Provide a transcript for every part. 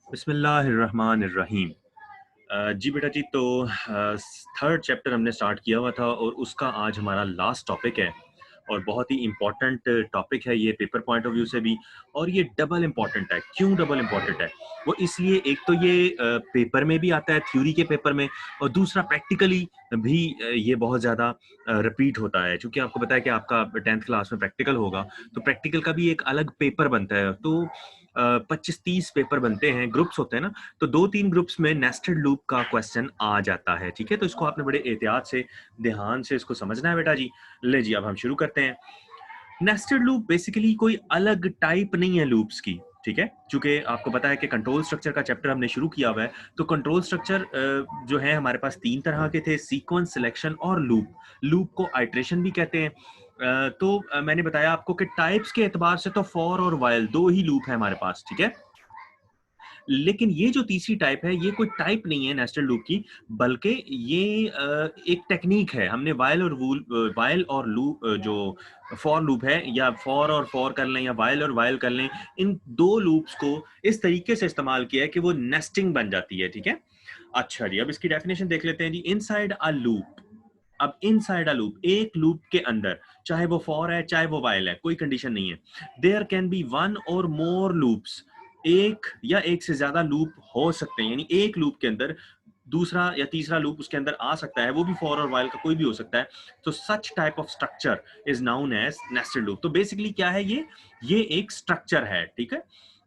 बिस्मिल्लाहिर्रहमानिर्रहीम। जी बेटा जी, तो थर्ड चैप्टर हमने स्टार्ट किया हुआ था और उसका आज हमारा लास्ट टॉपिक है और बहुत ही इम्पोर्टेंट टॉपिक है ये पेपर पॉइंट ऑफ व्यू से भी। और ये डबल इम्पोर्टेंट है। क्यों डबल इम्पोर्टेंट है? वो इसलिए, एक तो ये पेपर में भी आता है, थ्योरी के पेपर में, और दूसरा प्रैक्टिकली भी ये बहुत ज़्यादा रिपीट होता है। चूँकि आपको पता है कि आपका 10th क्लास में प्रैक्टिकल होगा, तो प्रैक्टिकल का भी एक अलग पेपर बनता है। तो 25-30 पेपर बनते हैं, ग्रुप्स होते हैं ना, तो 2-3 ग्रुप्स में नेस्टेड लूप का क्वेश्चन आ जाता है, ठीक है? तो इसको आपने बड़े एहतियात से, ध्यान से इसको समझना है बेटा जी। ले जी, अब हम शुरू करते हैं। नेस्टेड लूप बेसिकली कोई अलग टाइप नहीं है लूप्स की, ठीक है? चूँकि आपको पता है कि कंट्रोल स्ट्रक्चर का चैप्टर हमने शुरू किया हुआ है, तो कंट्रोल स्ट्रक्चर जो है हमारे पास 3 तरह के थे, सीक्वेंस, सिलेक्शन और लूप। लूप को आइटरेशन भी कहते हैं। तो मैंने बताया आपको कि टाइप्स के एतबार से तो फॉर और व्हाइल 2 ही लूप है हमारे पास, ठीक है? लेकिन ये जो तीसरी टाइप है, ये कोई टाइप नहीं है नेस्टेड लूप की, बल्कि ये एक टेक्नीक है। हमने व्हाइल और लूप, जो फॉर लूप है, या फॉर और फॉर कर लें या व्हाइल और व्हाइल कर लें, इन 2 लूप्स को इस तरीके से इस्तेमाल किया है कि वो नेस्टिंग बन जाती है, ठीक है? अच्छा जी, अब इसकी डेफिनेशन देख लेते हैं जी। इनसाइड अ लूप, अब इनसाइड अ लूप, एक लूप के अंदर, चाहे वो फॉर है चाहे वो व्हाइल है, कोई कंडीशन नहीं है, देयर कैन बी वन और मोर लूप्स। एक या एक से ज्यादा लूप हो सकते हैं, यानी एक लूप के अंदर दूसरा या तीसरा लूप उसके अंदर आ सकता है, वो भी फॉर और व्हाइल का कोई भी हो सकता है। तो such type of structure is known as nested loop. तो बेसिकली क्या है ये एक स्ट्रक्चर है, ठीक है?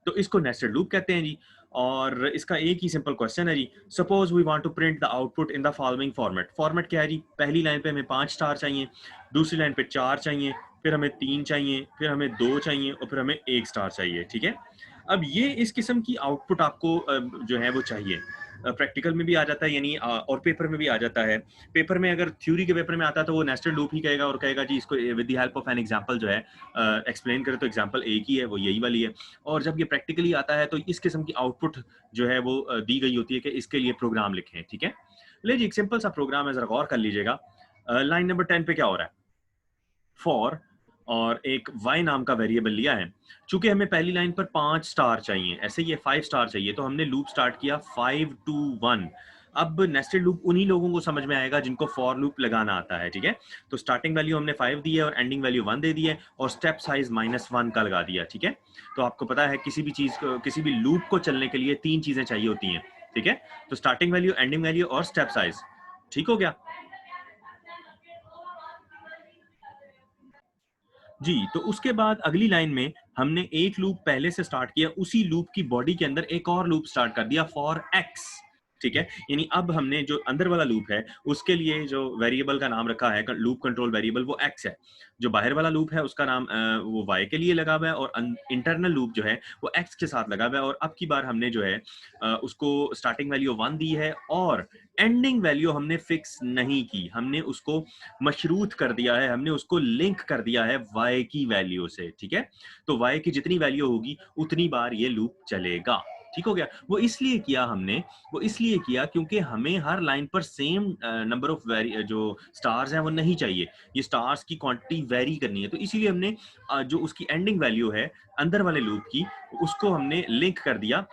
तो इसको नेस्टेड लूप कहते हैं जी। और इसका एक ही सिंपल क्वेश्चन है जी। Suppose we want to print the output in the following format. Format क्या है जी? पहली लाइन पे हमें 5 स्टार चाहिए, दूसरी लाइन पे 4 चाहिए, फिर हमें 3 चाहिए, फिर हमें 2 चाहिए और फिर हमें 1 स्टार चाहिए, ठीक है? अब ये इस किस्म की आउटपुट आपको जो है वो चाहिए। प्रैक्टिकल में भी आ जाता है, यानी और पेपर में भी आ जाता है। पेपर में अगर थ्योरी के पेपर में आता है तो वो नेस्टेड लूप ही कहेगा और कहेगा जी इसको with the help of an example जो है एक्सप्लेन करें, तो एग्जांपल एक ही है, वो यही वाली है। और जब ये प्रैक्टिकली आता है तो इस किस्म की आउटपुट जो है वो दी गई होती है कि इसके लिए प्रोग्राम लिखें, ठीक है? ले जी, एक सिंपल सा प्रोग्राम है, जरा गौर कर लीजिएगा। लाइन नंबर 10 पे क्या हो रहा है? फॉर, और एक y नाम का वेरिएबल लिया है। चूंकि हमें पहली लाइन पर 5 स्टार चाहिए, ऐसे ये 5 स्टार चाहिए, तो हमने लूप स्टार्ट किया 5 टू 1। अब नेस्टेड लूप उन्हीं लोगों को समझ में आएगा जिनको फॉर लूप लगाना आता है, ठीक है? तो स्टार्टिंग वैल्यू हमने 5 दी है और एंडिंग वैल्यू 1 दे दी है और स्टेप साइज -1 का लगा दिया, ठीक है? तो आपको पता है किसी भी चीज को, किसी भी लूप को चलने के लिए 3 चीजें चाहिए होती हैं, ठीक है? तो स्टार्टिंग वैल्यू, एंडिंग वैल्यू और स्टेप साइज। ठीक हो गया जी। तो उसके बाद अगली लाइन में हमने एक लूप पहले से स्टार्ट किया, उसी लूप की बॉडी के अंदर एक और लूप स्टार्ट कर दिया फॉर एक्स, ठीक है? यानी अब हमने जो अंदर वाला लूप है उसके लिए जो वेरिएबल का नाम रखा है, लूप कंट्रोल वेरिएबल, वो एक्स है। जो बाहर वाला लूप है उसका नाम वो वाई के लिए लगा हुआ है, और इंटरनल लूप जो है वो एक्स के साथ लगा हुआ है। और अब की बार हमने जो है उसको स्टार्टिंग वैल्यू 1 दी है और एंडिंग वैल्यू हमने फिक्स नहीं की, हमने उसको मशरूत कर दिया है, हमने उसको लिंक कर दिया है y की वैल्यू से, ठीक है? तो y की जितनी वैल्यू होगी उतनी बार ये लूप चलेगा। ठीक हो गया? वो इसलिए किया हमने, वो इसलिए किया क्योंकि हमें हर लाइन पर सेम नंबर ऑफ वेरी जो स्टार्स हैं वो नहीं चाहिए। ये स्टार्स की क्वांटिटी वेरी करनी है, तो इसीलिए हमने जो उसकी एंडिंग वैल्यू है अंदर वाले लूप की, उसको हमने लिंक कर दिया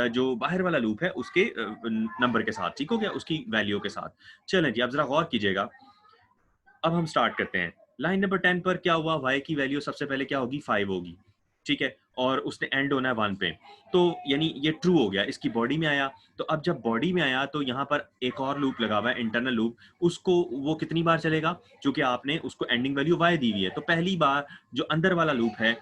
जो बाहर वाला लूप है उसके नंबर के साथ। ठीक हो गया? उसकी वैल्यू के साथ। चलें जी, अब जरा गौर कीजिएगा। अब हम स्टार्ट करते हैं। लाइन नंबर 10 पर क्या हुआ? y की वैल्यू सबसे पहले क्या होगी? 5 होगी, ठीक है? और उसने एंड होना है 1 पे, तो यानी ये ट्रू हो गया। इसकी बॉडी में आया, तो अब जब बॉडी में आया तो यहाँ पर एक और लूप लगा हुआ है, इंटरनल लूप। उसको वो कितनी बार चलेगा? चूंकि आपने उसको एंडिंग वैल्यू y दी हुई है, तो पहली बार जो अंदर वाला लूप है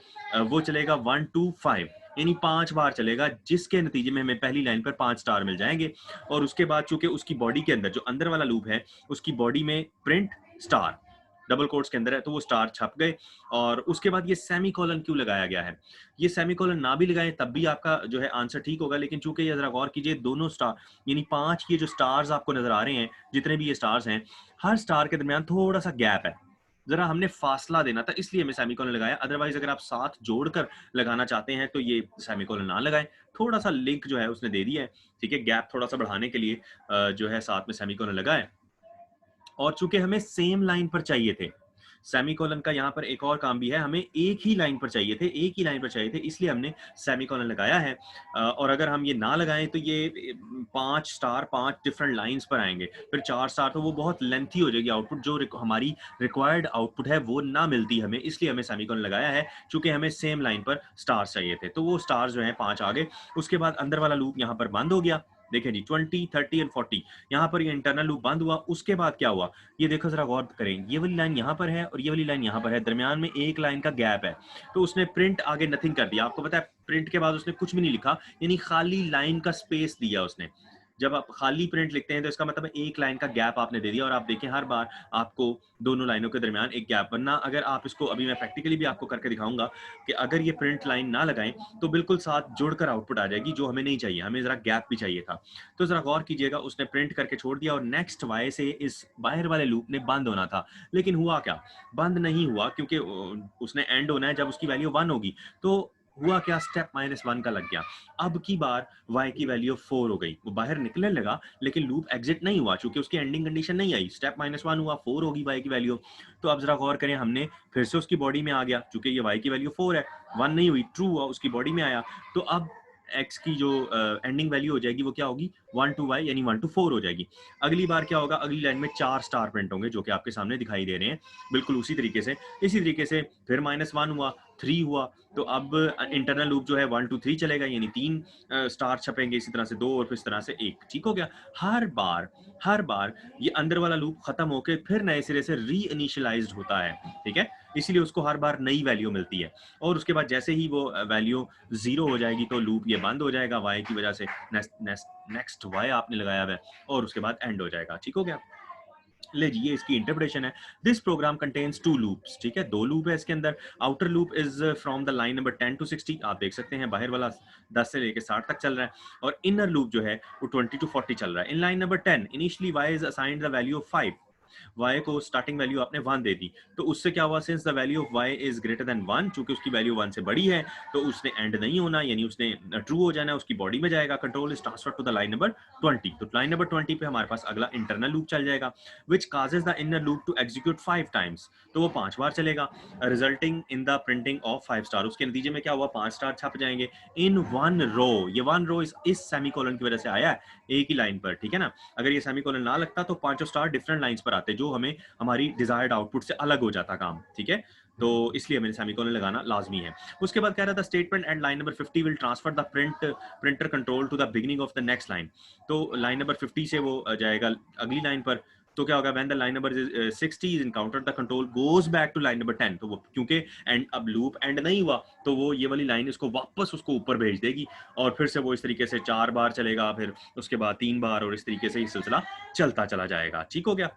वो चलेगा 1 टू 5, यानी 5 बार चलेगा, जिसके नतीजे में हमें पहली लाइन पर 5 स्टार मिल जाएंगे। और उसके बाद चूंकि उसकी बॉडी के अंदर जो अंदर वाला लूप है, उसकी बॉडी में प्रिंट स्टार डबल कोट्स के अंदर है, तो वो स्टार छप गए। और उसके बाद ये सेमी कॉलन क्यों लगाया गया है? ये सेमी कॉलन ना भी लगाएं तब भी आपका जो है आंसर ठीक होगा, लेकिन चूंकि ये जरा गौर कीजिए, दोनों स्टार यानी 5 ये जो स्टार्स आपको नजर आ रहे हैं, जितने भी ये स्टार्स हैं, हर स्टार के दरमियान थोड़ा सा गैप है, जरा हमने फासला देना था, इसलिए हमें सेमीकोलन लगाया। अदरवाइज अगर आप साथ जोड़कर लगाना चाहते हैं तो ये सेमीकोलन ना लगाएं। थोड़ा सा लिंक जो है उसने दे दिया है, ठीक है? गैप थोड़ा सा बढ़ाने के लिए जो है साथ में सेमीकोलन लगाएं। और चूंकि हमें सेम लाइन पर चाहिए थे, सेमीकोलन का यहाँ पर एक और काम भी है, हमें एक ही लाइन पर चाहिए थे, एक ही लाइन पर चाहिए थे, इसलिए हमने सेमीकोलन लगाया है। और अगर हम ये ना लगाएं तो ये 5 स्टार 5 डिफरेंट लाइंस पर आएंगे, फिर 4 स्टार, तो वो बहुत लेंथी हो जाएगी आउटपुट, जो हमारी रिक्वायर्ड आउटपुट है वो ना मिलती हमें, इसलिए हमें सेमीकोलन लगाया है, चूंकि हमें सेम लाइन पर स्टार्स चाहिए थे। तो वो स्टार्स जो है 5 आ गए। उसके बाद अंदर वाला लूप यहाँ पर बंद हो गया। देखें जी 20, 30 एंड 40 यहाँ पर ये इंटरनल लूप बंद हुआ। उसके बाद क्या हुआ, ये देखो जरा गौर करें, ये वाली लाइन यहाँ पर है और ये वाली लाइन यहाँ पर है, दरमियान में एक लाइन का गैप है। तो उसने प्रिंट आगे नथिंग कर दिया। आपको पता है प्रिंट के बाद उसने कुछ भी नहीं लिखा, यानी खाली लाइन का स्पेस दिया उसने। जब आप खाली प्रिंट लिखते हैं तो इसका मतलब एक लाइन का गैप आपने दे दिया, और आप देखें हर बार आपको दोनों लाइनों के दरमियान एक गैप बनना। अगर आप इसको, अभी मैं प्रैक्टिकली भी आपको करके दिखाऊंगा कि अगर ये प्रिंट लाइन ना लगाएं तो बिल्कुल साथ जुड़कर आउटपुट आ जाएगी, जो हमें नहीं चाहिए, हमें जरा गैप भी चाहिए था। तो जरा गौर कीजिएगा, उसने प्रिंट करके छोड़ दिया और नेक्स्ट वाई से इस बाहर वाले लूप ने बंद होना था, लेकिन हुआ क्या, बंद नहीं हुआ, क्योंकि उसने एंड होना है जब उसकी वैल्यू 1 होगी। तो हुआ क्या, स्टेप -1 का लग गया। अब की बार y की वैल्यू 4 हो गई, वो बाहर निकलने लगा लेकिन लूप एग्जिट नहीं हुआ, क्योंकि उसकी एंडिंग कंडीशन नहीं आई। स्टेप -1 हुआ, 4 होगी y की वैल्यू। तो अब जरा गौर करें, हमने फिर से उसकी बॉडी में आ गया, क्योंकि ये y की वैल्यू 4 है, 1 नहीं हुई, ट्रू हुआ, उसकी बॉडी में आया। तो अब x की जो एंडिंग वैल्यू हो जाएगी वो क्या होगी, 1 to y, यानी 1 to 4 हो जाएगी। अगली बार क्या होगा, अगली लाइन में 4 स्टार प्रिंट होंगे, जो कि आपके सामने दिखाई दे रहे हैं बिल्कुल उसी तरीके से। इसी तरीके से फिर -1 हुआ, 3 हुआ, तो अब इंटरनल लूप जो है 1 to 3 चलेगा, यानी 3 स्टार छपेंगे, इसी तरह से 2 और फिर इस तरह से 1। ठीक हो गया। हर बार ये अंदर वाला लूप खत्म होकर फिर नए सिरे से री इनिशियलाइज्ड होता है, ठीक है, इसीलिए उसको हर बार नई वैल्यू मिलती है। और उसके बाद जैसे ही वो वैल्यू 0 हो जाएगी तो लूप ये बंद हो जाएगा y की वजह से, नेक्स्ट y आपने लगाया हुआ है, और उसके बाद एंड हो जाएगा। ठीक हो गया। ले जी, ये इसकी इंटरप्रिटेशन है। दिस प्रोग्राम कंटेन्स 2 लूप्स, ठीक है, 2 लूप है इसके अंदर। Outer loop is from the line number 10 to 60, आप देख सकते हैं बाहर वाला 10 से लेकर 60 तक चल रहा है, और इनर लूप जो है वो 20 to 40 चल रहा है। In line number 10 initially y is assigned the value of 5, y को स्टार्टिंग वैल्यू आपने 1 दे दी, तो उससे क्या हुआ, since the value of y is greater than 1, चूंकि उसकी वैल्यू 1 से बड़ी है, तो उसने एंड नहीं होना, यानी उसने ट्रू हो जाना, उसकी बॉडी में जाएगा। Control is transfer to the line number 20, तो लाइन नंबर 20 पे हमारे पास अगला इंटरनल लूप चल जाएगा, which causes the inner loop to execute 5 times, तो वो 5 बार चलेगा, resulting in the printing of 5 star. उसके नतीजे में क्या हुआ, 5 स्टार छप जाएंगे इन 1 रो। ये 1 रो इस सेमीकोलन की वजह से आया है, एक ही लाइन पर, ठीक है ना। अगर ये सेमीकोलन ना लगता तो 5 स्टार डिफरेंट लाइंस पर आते, जो हमें हमारी डिजायर्ड आउटपुट से अलग हो जाता काम, ठीक है। तो इसलिए मैंने सेमीकोलन लगाना लाजमी है। उसके बाद कह रहा था statement and line number 50 will transfer the printer control to the beginning of the next line. तो लाइन नंबर 50 से वो जाएगा अगली लाइन पर, तो क्या होगा, when the line number 60 is encountered the control goes back to line number 10, तो वो क्योंकि एंड अब लूप एंड नहीं हुआ, तो वो ये वाली लाइन इसको वापस उसको ऊपर भेज देगी, और फिर से वो इस तरीके से 4 बार चलेगा, फिर उसके बाद 3 बार, और इस तरीके से ये सिलसिला चलता चला जाएगा। ठीक हो गया।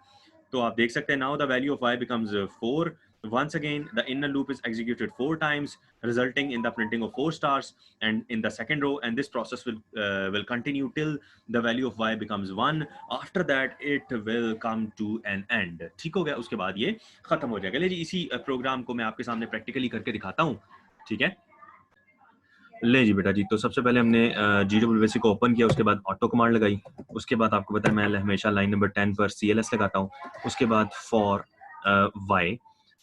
तो आप देख सकते हैं, now the value of y becomes 4. Once again, the inner loop is executed 4 times, resulting in the printing of 4 stars, and in the second row, and this process will continue till the value of y becomes 1. After that, it will come to an end. ठीक हो गया, उसके बाद ये खत्म हो जाएगा। ले जी, इसी प्रोग्राम को मैं आपके सामने प्रैक्टिकली करके दिखाता हूँ, ठीक है। ले जी बेटा जी, तो सबसे पहले हमने GWBC को ओपन किया, उसके बाद ऑटो कमांड लगाई, उसके बाद आपको पता है मैं हमेशा लाइन नंबर 10 पर CLS लगाता हूँ, उसके बाद फॉर y,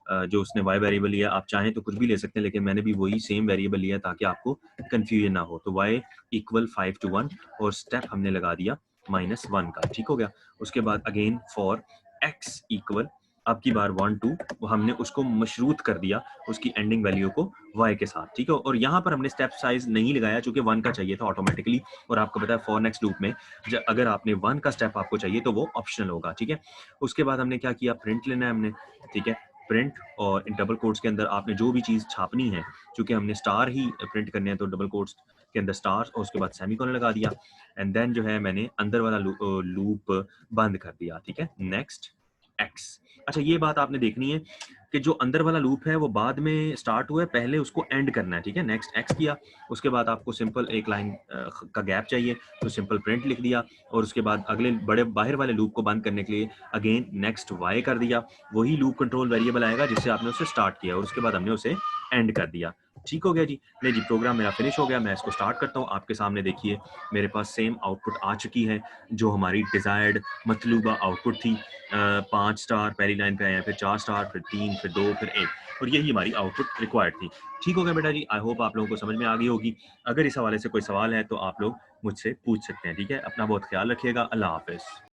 जो उसने y वेरिएबल लिया, आप चाहें तो कुछ भी ले सकते हैं, लेकिन मैंने भी वही सेम वेरिएबल लिया ताकि आपको कंफ्यूजन ना हो। तो y इक्वल 5 to 1, और स्टेप हमने लगा दिया -1 का। ठीक हो गया। उसके बाद अगेन फॉर x इक्वल, अब की बार 1 2, वो हमने उसको मशरूत कर दिया उसकी एंडिंग वैल्यू को y के साथ, ठीक है। और यहाँ पर हमने स्टेप साइज नहीं लगाया, चूंकि 1 का चाहिए था ऑटोमेटिकली, और आपको पता है फॉर नेक्स्ट लूप में अगर आपने 1 का स्टेप आपको चाहिए तो वो ऑप्शनल होगा, ठीक है। उसके बाद हमने क्या किया, प्रिंट लेना है हमने, ठीक है, प्रिंट, और इन डबल कोट्स के अंदर आपने जो भी चीज़ छापनी है, चूंकि हमने स्टार ही प्रिंट करने हैं, तो डबल कोट्स के अंदर स्टार, और उसके बाद सेमीकोलन लगा दिया, एंड देन जो है मैंने अंदर वाला लूप बंद कर दिया, ठीक है। Next x. अच्छा, ये बात आपने देखनी है कि जो अंदर वाला लूप है वो बाद में स्टार्ट हुआ है, पहले उसको एंड करना है, ठीक है। नेक्स्ट एक्स किया, उसके बाद आपको सिंपल एक लाइन का गैप चाहिए, तो सिंपल प्रिंट लिख दिया, और उसके बाद अगले बड़े बाहर वाले लूप को बंद करने के लिए अगेन नेक्स्ट वाई कर दिया, वही लूप कंट्रोल वेरिएबल आएगा जिससे आपने उसे स्टार्ट किया, और उसके बाद हमने उसे एंड कर दिया। ठीक हो गया जी। नहीं जी, प्रोग्राम मेरा फिनिश हो गया, मैं इसको स्टार्ट करता हूँ। आपके सामने देखिए मेरे पास सेम आउटपुट आ चुकी है जो हमारी डिज़ायर्ड मतलूबा आउटपुट थी। 5 स्टार पहली लाइन पे आए हैं, फिर 4 स्टार, फिर 3, फिर 2, फिर 1 और यही हमारी आउटपुट रिक्वायर्ड थी। ठीक हो गया बेटा जी, आई होप आप लोगों को समझ में आ गई होगी। अगर इस हवाले से कोई सवाल है तो आप लोग मुझसे पूछ सकते हैं, ठीक है? अपना बहुत ख्याल रखिएगा। अल्लाह हाफ़िज़।